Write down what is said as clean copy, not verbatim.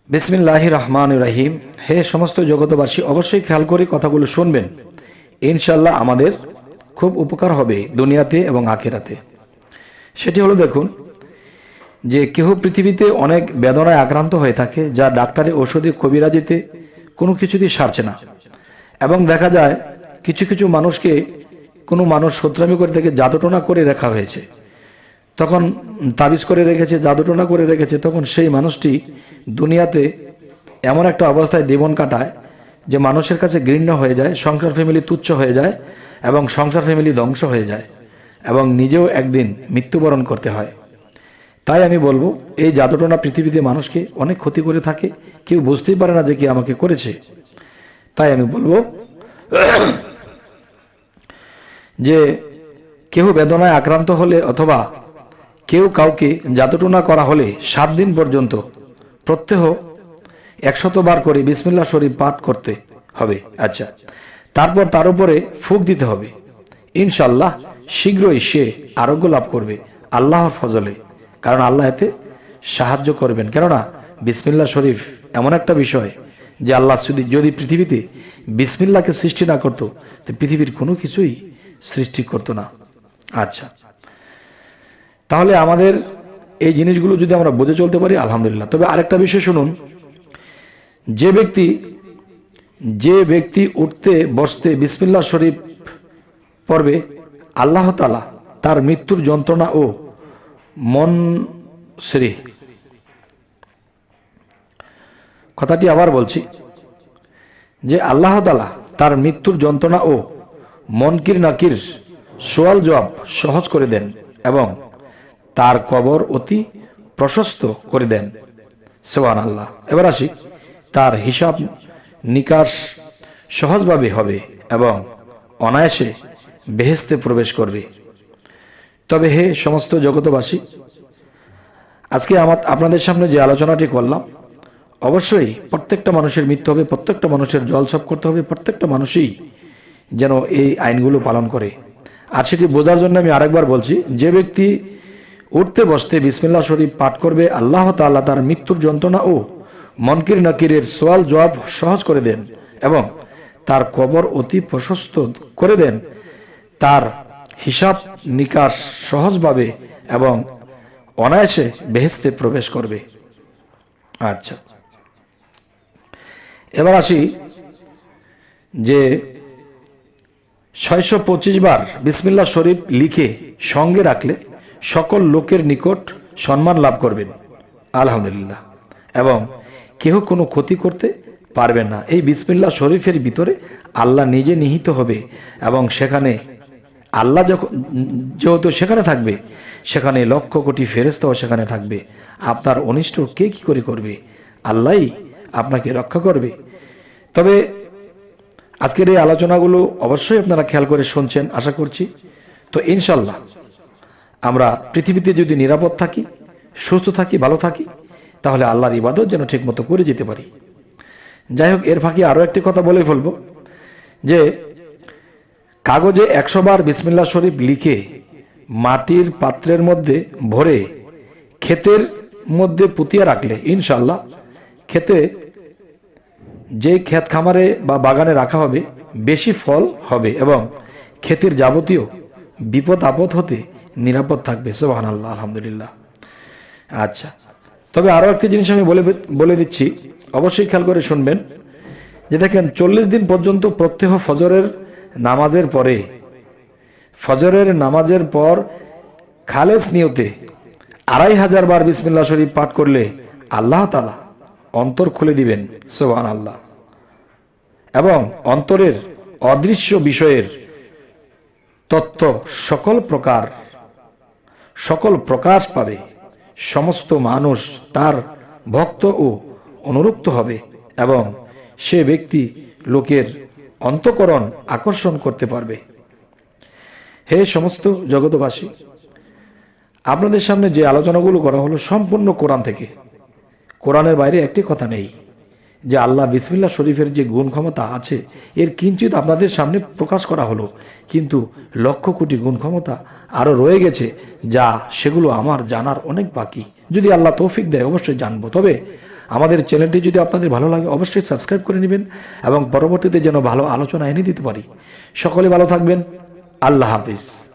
বিসমিল্লাহির রহমানির রহিম। হে সমস্ত জগতবাসী, অবশ্যই খেয়াল করে কথাগুলো শুনবেন। ইনশাল্লাহ আমাদের খুব উপকার হবে দুনিয়াতে এবং আখিরাতে। সেটি হলো, দেখুন যে কেহ পৃথিবীতে অনেক বেদনায় আক্রান্ত হয়ে থাকে, যা ডাক্তারি ঔষধি কবিরাজিতে কোনো কিছুতেই সারছে না। এবং দেখা যায় কিছু কিছু মানুষকে কোনো মানুষ শত্রামি করে থেকে জাদুটোনা করে রাখা হয়েছে, তখন তাবিজ করে রেখেছে, জাদুটোনা করে রেখেছে, তখন সেই মানুষটি দুনিয়াতে এমন একটা অবস্থায় জীবন কাটায় যে মানুষের কাছে ঘৃণ্য হয়ে যায়, সংসার ফ্যামিলি তুচ্ছ হয়ে যায় এবং সংসার ফ্যামিলি ধ্বংস হয়ে যায় এবং নিজেও একদিন মৃত্যুবরণ করতে হয়। তাই আমি বলবো, এই জাদুটোনা পৃথিবীতে মানুষকে অনেক ক্ষতি করে থাকে, কেউ বুঝতেই পারে না যে কি আমাকে করেছে। তাই আমি বলবো যে কেউ বেদনায় আক্রান্ত হলে অথবা কেউ কাউকে জাদুটোনা করা হলে 7 দিন পর্যন্ত প্রত্যহ 100 বার করে বিসমিল্লাহ শরীফ পাঠ করতে হবে। আচ্ছা, তারপর তার উপরে ফুঁক দিতে হবে। ইনশাল্লাহ শীঘ্রই সে আরোগ্য লাভ করবে আল্লাহর ফজলে, কারণ আল্লাহ এতে সাহায্য করবেন। কেননা বিসমিল্লাহ শরীফ এমন একটা বিষয় যে আল্লাহ যদি পৃথিবীতে বিসমিল্লাহকে সৃষ্টি না করতো তো পৃথিবীর কোনো কিছুই সৃষ্টি করতো না। আচ্ছা, তাহলে আমাদের এই জিনিসগুলো যদি আমরা বুঝে চলতে পারি আলহামদুলিল্লাহ। তবে আরেকটা বিষয় শুনুন, যে ব্যক্তি উঠতে বসতে বিসমিল্লাহ শরীফ পড়বে, আল্লাহ তাআলা তার মৃত্যুর যন্ত্রণা ও মন শ্রী, কথাটি আবার বলছি, যে আল্লাহ তাআলা তার মৃত্যুর যন্ত্রণা ও মনকির নাকির সোয়াল জবাব সহজ করে দেন এবং তার কবর অতি প্রশস্ত করে দেন। সুবহানাল্লাহ। এবার আসি, তার হিসাব নিকাশ সহজভাবে হবে এবং অনায়াসে বেহেশতে প্রবেশ করবে। তবে হে সমস্ত জগতবাসী, আজকে আপনাদের সামনে যে আলোচনাটি করলাম, অবশ্যই প্রত্যেকটা মানুষের মৃত্যু হবে, প্রত্যেকটা মানুষের জলছপ করতে হবে, প্রত্যেকটা মানুষই যেন এই আইনগুলো পালন করে। আর সেটি বোঝার জন্য আমি আরেকবার বলছি, যে ব্যক্তি উঠতে বসতে বিসমিল্লাহ শরীফ পাঠ করবে, আল্লাহ তাআলা তার মৃত্যুর যন্ত্রণা ও মনকির নাকিরের সোয়াল জবাব সহজ করে দেন এবং তার কবর অতি প্রশস্ত করে দেন, তার হিসাব নিকাশ সহজভাবে এবং অনায়াসে বেহেশতে প্রবেশ করবে। আচ্ছা, এবার আসি যে 625 বার বিসমিল্লাহ শরীফ লিখে সঙ্গে রাখলে সকল লোকের নিকট সম্মান লাভ করবেন আলহামদুলিল্লাহ, এবং কেহ কোনো ক্ষতি করতে পারবেন না। এই বিসমিল্লাহ শরীফের ভিতরে আল্লাহ নিজে নিহিত হবে এবং সেখানে আল্লাহ যেহেতু সেখানে থাকবে, সেখানে লক্ষ কোটি ফেরেশতাও সেখানে থাকবে। আপনার অনিষ্ট কে কি করে করবে? আল্লাহই আপনাকে রক্ষা করবে। তবে আজকের এই আলোচনাগুলো অবশ্যই আপনারা খেয়াল করে শুনছেন আশা করছি। তো ইনশাল্লাহ আমরা পৃথিবীতে যদি নিরাপদ থাকি, সুস্থ থাকি, ভালো থাকি, তাহলে আল্লাহর ইবাদত যেন ঠিকমতো করে যেতে পারি। যাই হোক, এর ফাঁকে আরও একটি কথা বলে ফেলবো, যে কাগজে 100 বার বিসমিল্লাহ শরীফ লিখে মাটির পাত্রের মধ্যে ভরে ক্ষেতের মধ্যে পুঁতিয়া রাখলে ইনশাল্লাহ যে ক্ষেত খামারে বা বাগানে রাখা হবে বেশি ফল হবে এবং ক্ষেতের যাবতীয় বিপদ আপদ হতে নিরাপদ থাকবে। সুবহানাল্লাহ, আলহামদুলিল্লাহ। আচ্ছা, তবে আরও একটি জিনিস আমি বলে দিচ্ছি, অবশ্যই খেয়াল করে শুনবেন, যে দেখেন 40 দিন পর্যন্ত প্রত্যহ ফজরের নামাজের পর খালেস নিয়তে 2500 বার বিসমিল্লাহ শরীফ পাঠ করলে আল্লাহ তাআলা অন্তর খুলে দিবেন। সুবহানাল্লাহ। এবং অন্তরের অদৃশ্য বিষয়ের তত্ত্ব সকল প্রকাশ পাবে। সমস্ত মানুষ তার ভক্ত ও অনুরক্ত হবে এবং সে ব্যক্তি লোকের অন্তঃকরণ আকর্ষণ করতে পারবে। হে সমস্ত জগতবাসী, আপনাদের সামনে যে আলোচনাগুলো করা হলো সম্পূর্ণ কোরআন থেকে, কোরআনের বাইরে একটি কথা নেই। যে আল্লাহ বিসমিল্লাহ শরীফের যে গুণ ক্ষমতা আছে এর কিঞ্চিত আপনাদের সামনে প্রকাশ করা হলো, কিন্তু লক্ষ কোটি গুণ ক্ষমতা আরও রয়ে গেছে, যা সেগুলো আমার জানার অনেক বাকি। যদি আল্লাহ তৌফিক দেয় অবশ্যই জানবো। তবে আমাদের চ্যানেলটি যদি আপনাদের ভালো লাগে অবশ্যই সাবস্ক্রাইব করে নেবেন এবং পরবর্তীতে যেন ভালো আলোচনা এনে দিতে পারি। সকলে ভালো থাকবেন। আল্লাহ হাফিজ।